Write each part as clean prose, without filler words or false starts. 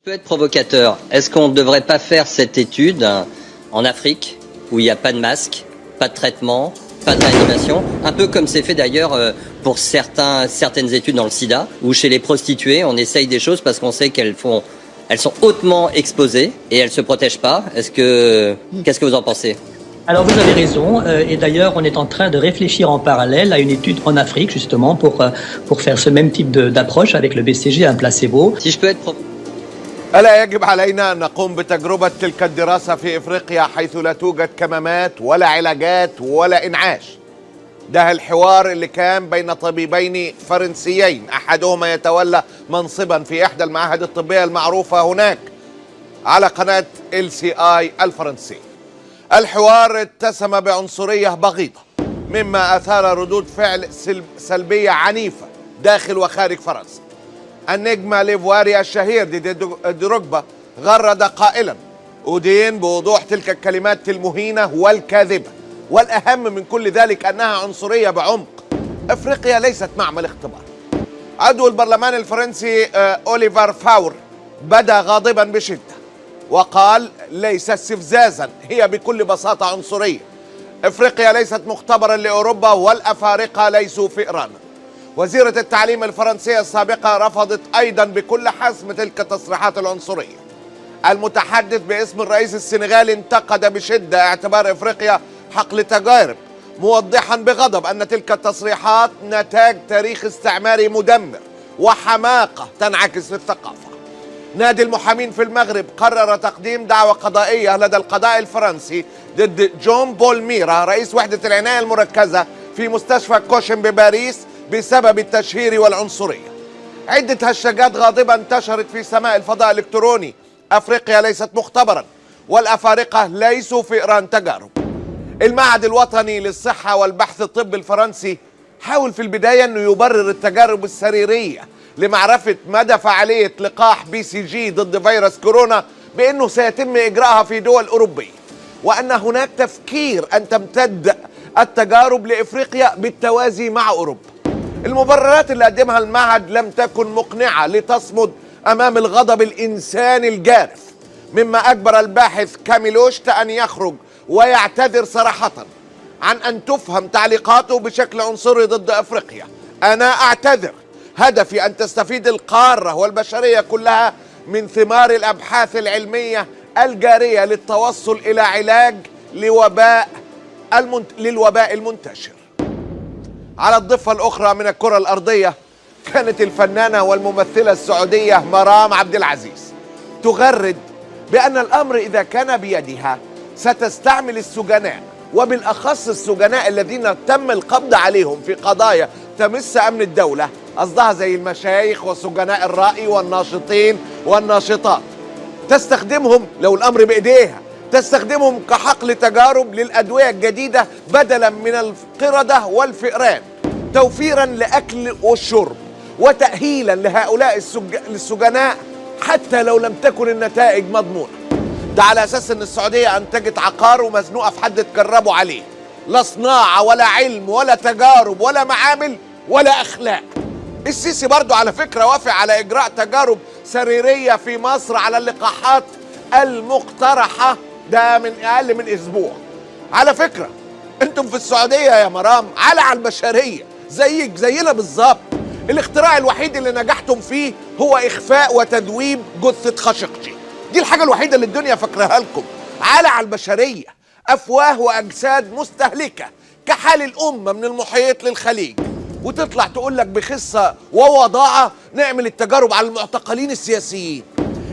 Peut être provocateur. Est-ce qu'on ne devrait pas faire cette étude en Afrique, où il n'y a pas de masque, pas de traitement, pas de réanimation, un peu comme c'est fait d'ailleurs pour certaines études dans le sida, où chez les prostituées, on essaye des choses parce qu'on sait elles sont hautement exposées et elles ne se protègent pas. Qu'est-ce que vous en pensez? Alors vous avez raison, et d'ailleurs on est en train de réfléchir en parallèle à une étude en Afrique justement pour faire ce même type d'approche avec le BCG, un placebo. Si je peux être ألا يجب علينا أن نقوم بتجربة تلك الدراسة في إفريقيا حيث لا توجد كمامات ولا علاجات ولا إنعاش؟ ده الحوار اللي كان بين طبيبين فرنسيين، أحدهما يتولى منصبا في إحدى المعاهد الطبية المعروفة هناك على قناة LCI الفرنسية. الحوار اتسم بعنصرية بغيضة مما أثار ردود فعل سلبية عنيفة داخل وخارج فرنسا. النجم ليفواري الشهير دروجبا غرد قائلا: أدين بوضوح تلك الكلمات المهينة والكاذبة، والأهم من كل ذلك أنها عنصرية بعمق. أفريقيا ليست معمل اختبار. عضو البرلمان الفرنسي أوليفر فاور بدا غاضبا بشدة وقال: ليس استفزازا، هي بكل بساطة عنصرية. أفريقيا ليست مختبرا لأوروبا والأفارقة ليسوا فئرانا. وزيرة التعليم الفرنسية السابقة رفضت أيضا بكل حسم تلك التصريحات العنصرية. المتحدث باسم الرئيس السنغالي انتقد بشدة اعتبار إفريقيا حقل تجارب، موضحا بغضب أن تلك التصريحات نتاج تاريخ استعماري مدمر وحماقة تنعكس في الثقافة. نادي المحامين في المغرب قرر تقديم دعوى قضائية لدى القضاء الفرنسي ضد جون بول ميرا رئيس وحدة العناية المركزة في مستشفى كوشن بباريس بسبب التشهير والعنصرية. عدة هاشتاجات غاضبة انتشرت في سماء الفضاء الإلكتروني: أفريقيا ليست مختبرا، والأفارقة ليسوا فئران تجارب. المعهد الوطني للصحة والبحث الطبي الفرنسي حاول في البداية أنه يبرر التجارب السريرية لمعرفة مدى فعالية لقاح BCG ضد فيروس كورونا بأنه سيتم إجراءها في دول أوروبية، وأن هناك تفكير أن تمتد التجارب لإفريقيا بالتوازي مع أوروبا. المبررات اللي قدمها المعهد لم تكن مقنعة لتصمد أمام الغضب الإنساني الجارف، مما أجبر الباحث كاميلوشت أن يخرج ويعتذر صراحة عن أن تفهم تعليقاته بشكل عنصري ضد أفريقيا. أنا أعتذر، هدفي أن تستفيد القارة والبشرية كلها من ثمار الأبحاث العلمية الجارية للتوصل إلى علاج للوباء المنتشر. على الضفة الأخرى من الكرة الأرضية كانت الفنانة والممثلة السعودية مرام عبد العزيز تغرد بأن الأمر إذا كان بيدها ستستعمل السجناء، وبالأخص السجناء الذين تم القبض عليهم في قضايا تمس أمن الدولة، قصدها زي المشايخ وسجناء الرأي والناشطين والناشطات، تستخدمهم لو الأمر بإيديها تستخدمهم كحقل تجارب للأدوية الجديدة بدلا من القردة والفئران، توفيرا لأكل والشرب وتأهيلا لهؤلاء السجناء حتى لو لم تكن النتائج مضمونة. ده على أساس أن السعودية أنتجت عقار ومزنوقة في حد تجربوا عليه، لا صناعة ولا علم ولا تجارب ولا معامل ولا أخلاق. السيسي برضو على فكرة وافق على إجراء تجارب سريرية في مصر على اللقاحات المقترحة، ده من أقل من أسبوع. على فكرة أنتم في السعودية يا مرام على البشرية زيك زينا بالظبط. الاختراع الوحيد اللي نجحتم فيه هو إخفاء وتذويب جثة خاشقجي، دي الحاجة الوحيدة اللي الدنيا فاكراها لكم. على البشرية أفواه وأجساد مستهلكة كحال الأمة من المحيط للخليج، وتطلع تقول لك بخصة ووضاعة نعمل التجارب على المعتقلين السياسيين.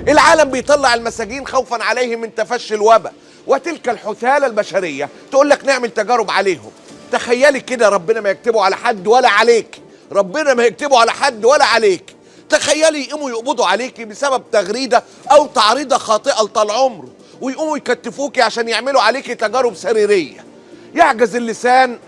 العالم بيطلع المساجين خوفا عليهم من تفشي الوباء، وتلك الحثالة البشرية تقول لك نعمل تجارب عليهم. تخيلي كده، ربنا ما يكتبه على حد ولا عليك، ربنا ما يكتبه على حد ولا عليك. تخيلي يقوموا يقبضوا عليكي بسبب تغريدة أو تعريضة خاطئة لطال عمره، ويقوموا يكتفوكي عشان يعملوا عليكي تجارب سريرية. يعجز اللسان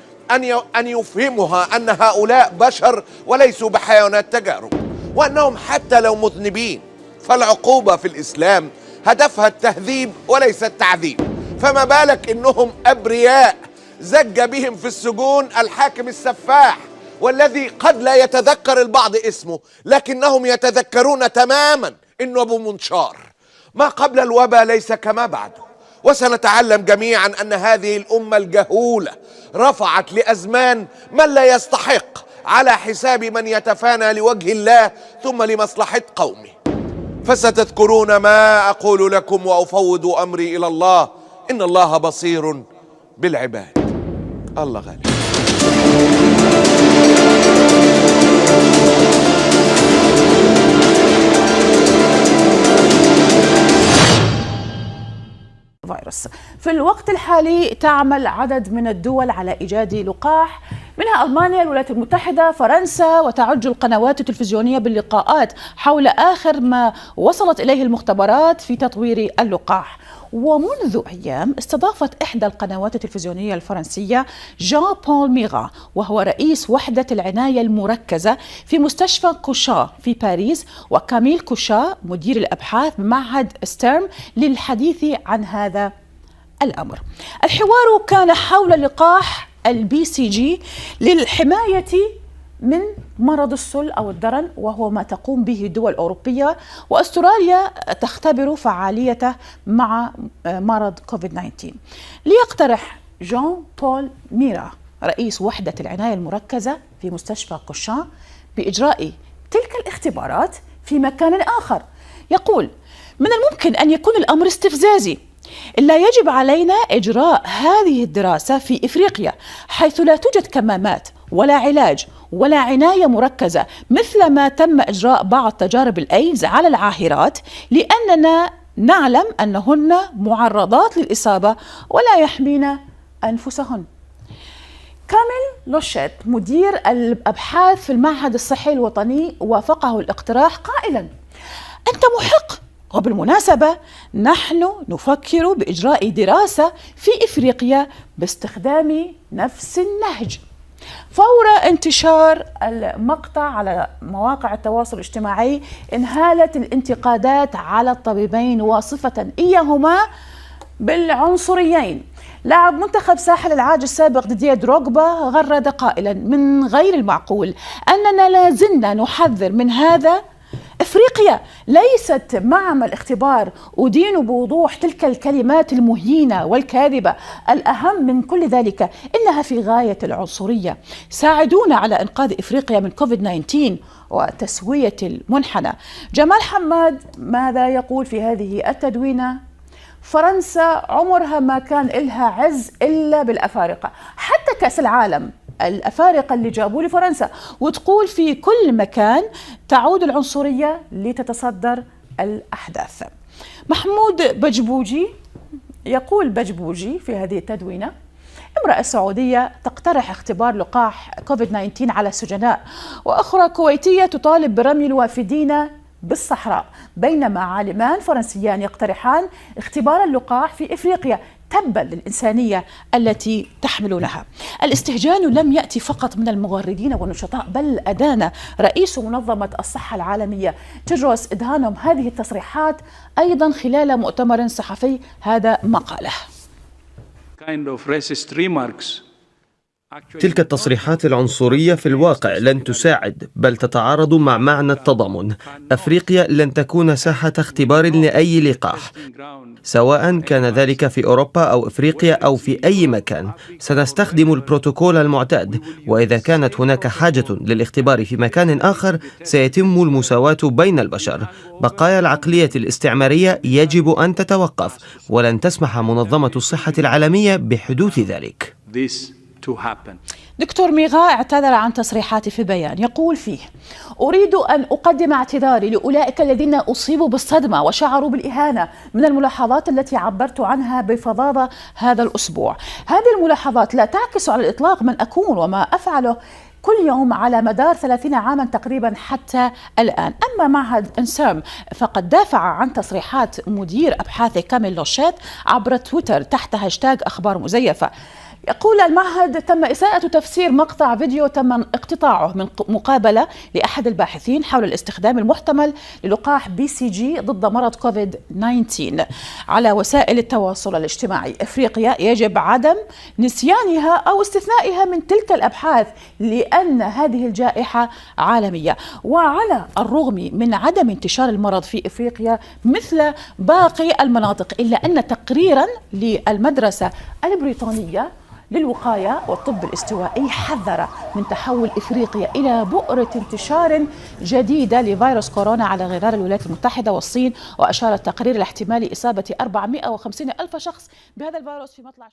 أن يفهمها أن هؤلاء بشر وليسوا بحيوانات تجارب، وأنهم حتى لو مذنبين فالعقوبة في الإسلام هدفها التهذيب وليس التعذيب، فما بالك إنهم أبرياء زج بهم في السجون الحاكم السفاح والذي قد لا يتذكر البعض اسمه، لكنهم يتذكرون تماما إنه أبو منشار. ما قبل الوباء ليس كما بعده، وسنتعلم جميعا أن هذه الأمة الجهولة رفعت لأزمان من لا يستحق على حساب من يتفانى لوجه الله ثم لمصلحة قومه. فستذكرون ما أقول لكم وأفوض أمري إلى الله، إن الله بصير بالعباد. الله غالب. فيروس. في الوقت الحالي تعمل عدد من الدول على إيجاد لقاح، منها ألمانيا، الولايات المتحدة، فرنسا، وتعج القنوات التلفزيونية باللقاءات حول آخر ما وصلت إليه المختبرات في تطوير اللقاح. ومنذ أيام استضافت إحدى القنوات التلفزيونية الفرنسية جان بول ميغا، وهو رئيس وحدة العناية المركزة في مستشفى كوشا في باريس، وكاميل كوشا مدير الأبحاث بمعهد ستيرم، للحديث عن هذا الأمر. الحوار كان حول لقاح الBCG للحماية من مرض السل أو الدرن، وهو ما تقوم به الدول الأوروبية، وأستراليا تختبر فعاليته مع مرض كوفيد-19. ليقترح جان بول ميرا رئيس وحدة العناية المركزة في مستشفى كوشان بإجراء تلك الاختبارات في مكان آخر. يقول: من الممكن أن يكون الأمر استفزازي، إلا يجب علينا إجراء هذه الدراسة في إفريقيا، حيث لا توجد كمامات ولا علاج ولا عناية مركزة مثل ما تم إجراء بعض تجارب الأيدز على العاهرات، لأننا نعلم أنهن معرضات للإصابة ولا يحمين أنفسهن. كاميل لوشيت مدير الأبحاث في المعهد الصحي الوطني وافقه الاقتراح قائلا: أنت محق، وبالمناسبة نحن نفكر بإجراء دراسة في إفريقيا باستخدام نفس النهج. فور انتشار المقطع على مواقع التواصل الاجتماعي انهالت الانتقادات على الطبيبين واصفة إياهما بالعنصريين. لاعب منتخب ساحل العاج السابق ديديه دروغبا غرد قائلا: من غير المعقول أننا لازلنا نحذر من هذا. إفريقيا ليست معمل اختبار. أدين بوضوح تلك الكلمات المهينة والكاذبة. الأهم من كل ذلك إنها في غاية العنصرية. ساعدونا على إنقاذ إفريقيا من كوفيد-19 وتسوية المنحنى. جمال حماد ماذا يقول في هذه التدوينة؟ فرنسا عمرها ما كان إلها عز إلا بالأفارقة، حتى كأس العالم الأفارقة اللي جابوا لفرنسا، وتقول في كل مكان تعود العنصرية لتتصدر الأحداث. محمود بجبوجي يقول بجبوجي في هذه التدوينة: امرأة سعودية تقترح اختبار لقاح كوفيد-19 على السجناء، وأخرى كويتية تطالب برمي الوافدين بالصحراء، بينما عالمان فرنسيان يقترحان اختبار اللقاح في إفريقيا. تبا للإنسانية التي تحملونها. الاستهجان لم يأتي فقط من المغردين والنشطاء، بل أدان رئيس منظمة الصحة العالمية تيدروس أدهانوم هذه التصريحات أيضا خلال مؤتمر صحفي. هذا ما قاله: تلك التصريحات العنصرية في الواقع لن تساعد، بل تتعارض مع معنى التضامن. أفريقيا لن تكون ساحة اختبار لأي لقاح، سواء كان ذلك في أوروبا أو إفريقيا أو في أي مكان. سنستخدم البروتوكول المعتاد، وإذا كانت هناك حاجة للاختبار في مكان آخر سيتم المساواة بين البشر. بقايا العقلية الاستعمارية يجب أن تتوقف، ولن تسمح منظمة الصحة العالمية بحدوث ذلك. دكتور ميغا اعتذر عن تصريحاته في بيان يقول فيه: أريد أن أقدم اعتذاري لأولئك الذين أصيبوا بالصدمة وشعروا بالإهانة من الملاحظات التي عبرت عنها بفظاظة هذا الأسبوع. هذه الملاحظات لا تعكس على الإطلاق من أكون وما أفعله كل يوم على مدار 30 عاما تقريبا حتى الآن. أما معهد انسيرم فقد دافع عن تصريحات مدير أبحاثه كاميل لوشيت عبر تويتر تحت هاشتاغ أخبار مزيفة. يقول المعهد تم إساءة تفسير مقطع فيديو تم اقتطاعه من مقابلة لأحد الباحثين حول الاستخدام المحتمل للقاح BCG ضد مرض كوفيد-19 على وسائل التواصل الاجتماعي. إفريقيا يجب عدم نسيانها أو استثنائها من تلك الأبحاث لأن هذه الجائحة عالمية، وعلى الرغم من عدم انتشار المرض في إفريقيا مثل باقي المناطق، إلا أن تقريرا للمدرسة البريطانية للوقاية والطب الاستوائي حذر من تحول إفريقيا إلى بؤرة انتشار جديدة لفيروس كورونا على غرار الولايات المتحدة والصين، وأشار التقرير إلى احتمال إصابة 450 ألف شخص بهذا الفيروس في مطلع